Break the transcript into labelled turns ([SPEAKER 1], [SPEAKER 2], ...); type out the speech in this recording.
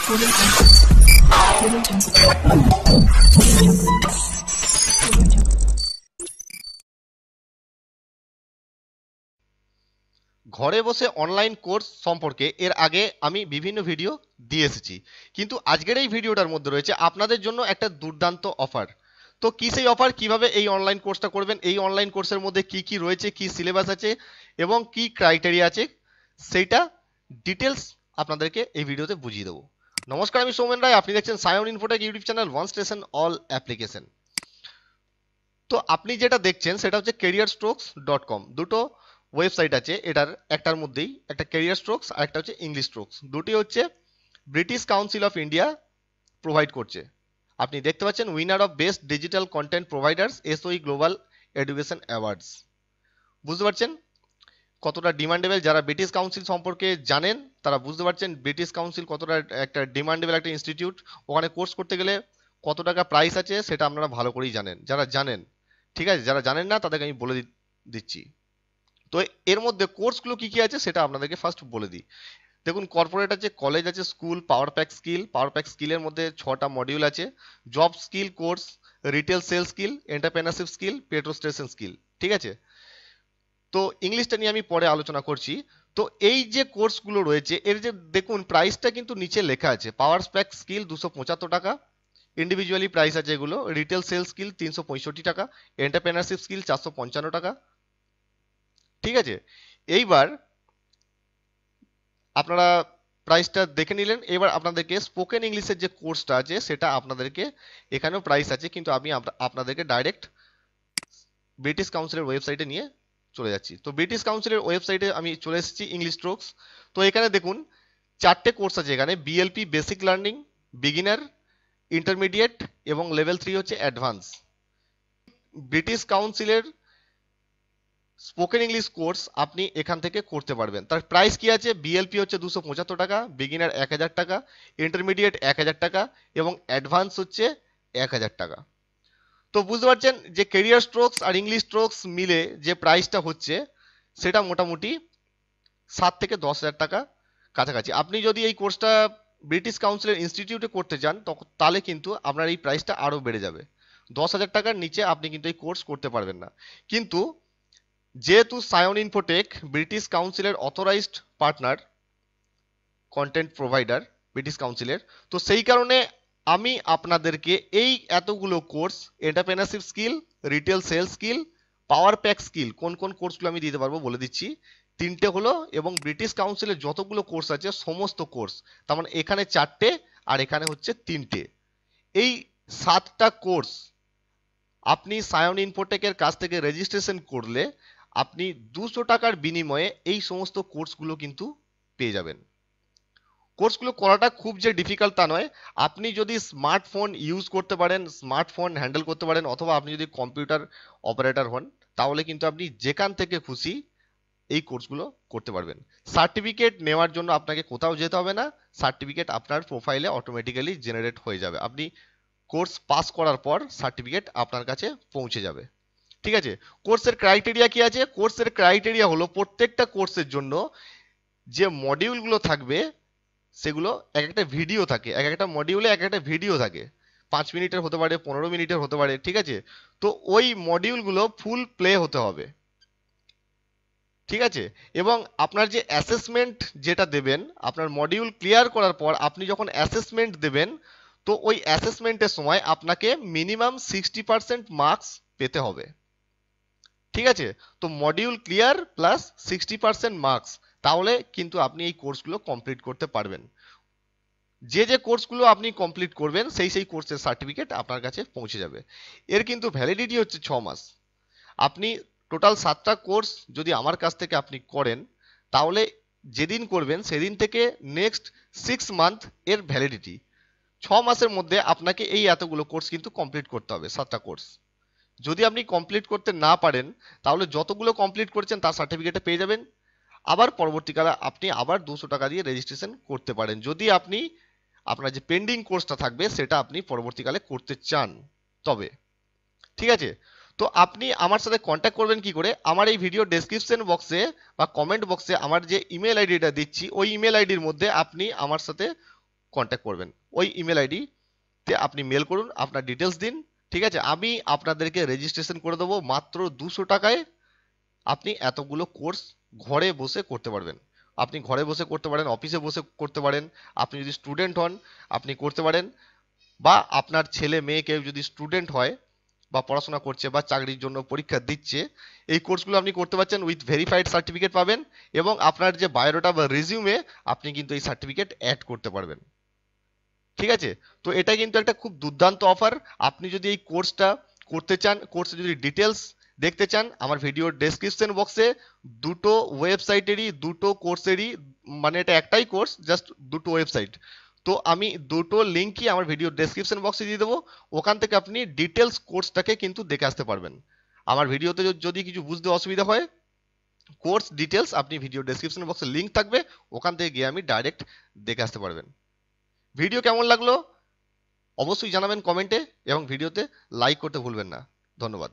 [SPEAKER 1] ঘরে বসে online course সম্পর্কে এর আগে আমি বিভিন্ন ভিডিও দিয়ে এসেছি, কিন্তু আজকের এই ভিডিওটার মধ্যে রয়েছে আপনাদের জন্য একটা দুর্দান্ত অফার। তো কি সেই অফার, কিভাবে এই অনলাইন কোর্সটা করবেন, এই অনলাইন কোর্সের মধ্যে কি কি রয়েছে, কি সিলেবাস আছে এবং কি ক্রাইটেরিয়া আছে, সেইটা ডিটেলস আপনাদেরকে এই ভিডিওতে বুঝিয়ে দেবো। নমস্কার, আমি সৌমেন রায়, আপনি দেখছেন Sayan Infotech YouTube channel, one station all application. তো আপনি যেটা দেখছেন সেটা হচ্ছে careerstrokes.com। দুটো ওয়েবসাইট আছে, এটার একটার মধ্যেই একটা ক্যারিয়ার স্ট্রোকস আর একটা হচ্ছে ইংলিশ স্ট্রোকস। দুটি হচ্ছে British council of India provide করছে। আপনি দেখতে পাচ্ছেন winner of best digital content providers এসওই global education awards. বুঝতে পারছেন কতটা ডিমান্ডেবল? যারা ব্রিটিশ কাউন্সিল সম্পর্কে জানেন তারা বুঝতে পারছেন ব্রিটিশ কাউন্সিল কতটা একটা ডিমান্ডেবল একটা ইনস্টিটিউট। ওখানে কোর্স করতে গেলে কত টাকা প্রাইস আছে সেটা আপনারা ভালো করেই জানেন, যারা জানেন। ঠিক আছে, যারা জানেন না তাদেরকে আমি বলে দিচ্ছি। তো এর মধ্যে কোর্সগুলো কি কি আছে সেটা আপনাদেরকে ফার্স্ট বলে দিই। দেখুন, কর্পোরেট আছে, কলেজ আছে, স্কুল, পাওয়ার প্যাক স্কিলের মধ্যে 6টা মডিউল আছে। Job skill course, retail sale skill, entrepreneurship skill, petro station skill. ঠিক আছে, তো ইংলিশটা নিয়ে আমি পরে আলোচনা করছি। তো এই যে কোর্সগুলো রয়েছে এর যে দেখুন প্রাইসটা কিন্তু নিচে লেখা আছে। পাওয়ার প্যাক স্কিল 275 টাকা, ইন্ডিভিজুয়ালি প্রাইস আছে এগুলো। রিটেল সেল স্কিল 365 টাকা, এন্টারপ্রেনারশিপ স্কিল 455 টাকা। ঠিক আছে, এইবার আপনারা প্রাইসটা দেখে নিলেন। এবার আপনাদেরকে স্পোকেন ইংলিশের যে কোর্সটা আছে সেটা আপনাদেরকে এখানেও প্রাইস আছে, কিন্তু আমি আপনাদেরকে ডাইরেক্ট ব্রিটিশ কাউন্সিলের ওয়েবসাইটে নিয়ে চলে যাচ্ছি। তো ব্রিটিশ কাউন্সিলের ওয়েবসাইটে আমি চলে এসেছি, ইংলিশ স্ট্রোকস। তো এখানে দেখুন 4টে কোর্স আছে এখানে। BLP basic learning, beginner, intermediate এবং লেভেল 3 হচ্ছে অ্যাডভান্স। ব্রিটিশ কাউন্সিলের স্পোকেন ইংলিশ কোর্স আপনি এখান থেকে করতে পারবেন। তার প্রাইস কি আছে? বিএলপি হচ্ছে 275 টাকা, বিগিনার 1000 টাকা, ইন্টারমিডিয়েট 1000 টাকা এবং অ্যাডভান্স হচ্ছে 1000 টাকা। তো বুঝতে পারছেন যে ক্যারিয়ার স্ট্রোকস আর ইংলিশ স্ট্রোকস মিলে যে প্রাইসটা হচ্ছে সেটা মোটামুটি 7 থেকে 10,000 টাকা কাছাকাছি। আপনি যদি এই কোর্সটা ব্রিটিশ কাউন্সিলের ইনস্টিটিউটে করতে চান তাহলে কিন্তু আপনার এই প্রাইসটা আরও বেড়ে যাবে। 10,000 টাকার নিচে আপনি কিন্তু এই কোর্স করতে পারবেন না। কিন্তু যেহেতু সায়ন ইনফোটেক ব্রিটিশ কাউন্সিলের authorised partner content provider British কাউন্সিলের, তো সেই কারণে আমি আপনাদেরকে এই এতগুলো course, entrepreneurship skill, retail sales skill, power pack skill, কোন কোন কোর্সগুলো আমি দিতে পারবো বলে দিচ্ছি। 3টে হলো, এবং ব্রিটিশ কাউন্সিলের যতগুলো কোর্স আছে সমস্ত কোর্স, তার মানে এখানে 4টে আর এখানে হচ্ছে 3টে, এই 7টা কোর্স আপনি সায়ন ইনফোটেকের কাছ থেকে রেজিস্ট্রেশন করলে আপনি 200 টাকার বিনিময়ে এই সমস্ত কোর্সগুলো কিন্তু পেয়ে যাবেন। কোর্সগুলো করাটা খুব যে ডিফিকাল্ট তা নয়। আপনি যদি স্মার্টফোন ইউজ করতে পারেন, স্মার্টফোন হ্যান্ডেল করতে পারেন, অথবা আপনি যদি কম্পিউটার অপারেটর হন, তাহলে কিন্তু আপনি যেখান থেকে খুশি এই কোর্সগুলো করতে পারবেন। সার্টিফিকেট নেওয়ার জন্য আপনাকে কোথাও যেতে হবে না, সার্টিফিকেট আপনার প্রোফাইলে অটোমেটিক্যালি জেনারেট হয়ে যাবে। আপনি কোর্স পাস করার পর সার্টিফিকেট আপনার কাছে পৌঁছে যাবে। ঠিক আছে, কোর্সের ক্রাইটেরিয়া কি আছে? কোর্সের ক্রাইটেরিয়া হলো প্রত্যেকটা কোর্সের জন্য যে মডিউলগুলো থাকবে সেগুলো এক একটা ভিডিও থাকে, এক একটা মডিউলে এক একটা ভিডিও থাকে, 5 মিনিটের হতে পারে, 15 মিনিটের হতে পারে। ঠিক আছে, তো ওই মডিউলগুলো ফুল প্লে হতে হবে। ঠিক আছে, এবং আপনার যে অ্যাসেসমেন্ট যেটা দেবেন, আপনার মডিউল ক্লিয়ার করার পর আপনি যখন অ্যাসেসমেন্ট দেবেন, তো ওই অ্যাসেসমেন্টের সময় আপনাকে মিনিমাম 60% মার্কস পেতে হবে। ঠিক আছে, তো মডিউল ক্লিয়ার প্লাস 60% মার্কস, তাহলে কিন্তু আপনি এই কোর্সগুলো কমপ্লিট করতে পারবেন। যে যে কোর্সগুলো আপনি কমপ্লিট করবেন সেই কোর্সের সার্টিফিকেট আপনার কাছে পৌঁছে যাবে। এর কিন্তু ভ্যালিডিটি হচ্ছে 6 মাস। আপনি টোটাল 7টা কোর্স যদি আমার কাছ থেকে আপনি করেন, তাহলে যেদিন করবেন সেদিন থেকে নেক্সট 6 মান্থ এর ভ্যালিডিটি। 6 মাসের মধ্যে আপনাকে এই এতগুলো কোর্স কিন্তু কমপ্লিট করতে হবে, 7টা কোর্স। যদি আপনি কমপ্লিট করতে না পারেন, তাহলে যতগুলো কমপ্লিট করেছেন তার সার্টিফিকেটে পেয়ে যাবেন। আবার পরবর্তীকালে আপনি আবার 200 টাকা দিয়ে রেজিস্ট্রেশন করতে পারেন, যদি আপনি আপনার যে পেন্ডিং কোর্সটা থাকবে সেটা আপনি পরবর্তীকালে করতে চান তবে। ঠিক আছে, তো আপনি আমার সাথে কন্ট্যাক্ট করবেন কি করে? আমার এই ভিডিও ডেসক্রিপশন বক্সে বা কমেন্ট বক্সে আমার যে ইমেল আইডিটা দিচ্ছি, ওই ইমেল আইডির মধ্যে আপনি আমার সাথে কন্ট্যাক্ট করবেন। ওই ইমেল আইডি তে আপনি মেল করুন, আপনার ডিটেলস দিন, ঠিক আছে? আমি আপনাদেরকে রেজিস্ট্রেশন করে দেবো মাত্র 200 টাকায়। আপনি এতগুলো কোর্স ঘরে বসে করতে পারবেন। আপনি ঘরে বসে করতে পারেন, অফিসে বসে করতে পারেন, আপনি যদি স্টুডেন্ট হন আপনি করতে পারেন, বা আপনার ছেলে মেয়ে কেউ যদি স্টুডেন্ট হয় বা পড়াশোনা করছে বা চাকরির জন্য পরীক্ষা দিচ্ছে, এই কোর্সগুলো আপনি করতে পারছেন, উইথ ভেরিফাইড সার্টিফিকেট পাবেন, এবং আপনার যে বায়োডাটা বা রেজিউমে আপনি কিন্তু এই সার্টিফিকেট অ্যাড করতে পারবেন। ঠিক আছে? তো এটা কিন্তু একটা খুব দুর্দান্ত অফার। আপনি যদি এই কোর্সটা করতে চান, কোর্সে যদি ডিটেলস দেখতে চান, আমার ভিডিওর ডেসক্রিপশন বক্সে দুটো ওয়েবসাইটেরই দুটো কোর্সেরই, মানে এটা একটাই কোর্স, জাস্ট দুটো ওয়েবসাইট, তো আমি দুটো লিঙ্কই আমার ভিডিও ডেসক্রিপশন বক্সে দিয়ে দেবো। ওখান থেকে আপনি ডিটেলস কোর্সটাকে কিন্তু দেখে আসতে পারবেন। আমার ভিডিওতে যদি কিছু বুঝতে অসুবিধা হয়, কোর্স ডিটেলস আপনি ভিডিও ডেসক্রিপশন বক্সে লিঙ্ক থাকবে, ওখান থেকে গিয়ে আমি ডাইরেক্ট দেখে আসতে পারবেন। ভিডিও কেমন লাগলো অবশ্যই জানাবেন কমেন্টে, এবং ভিডিওতে লাইক করতে ভুলবেন না। ধন্যবাদ।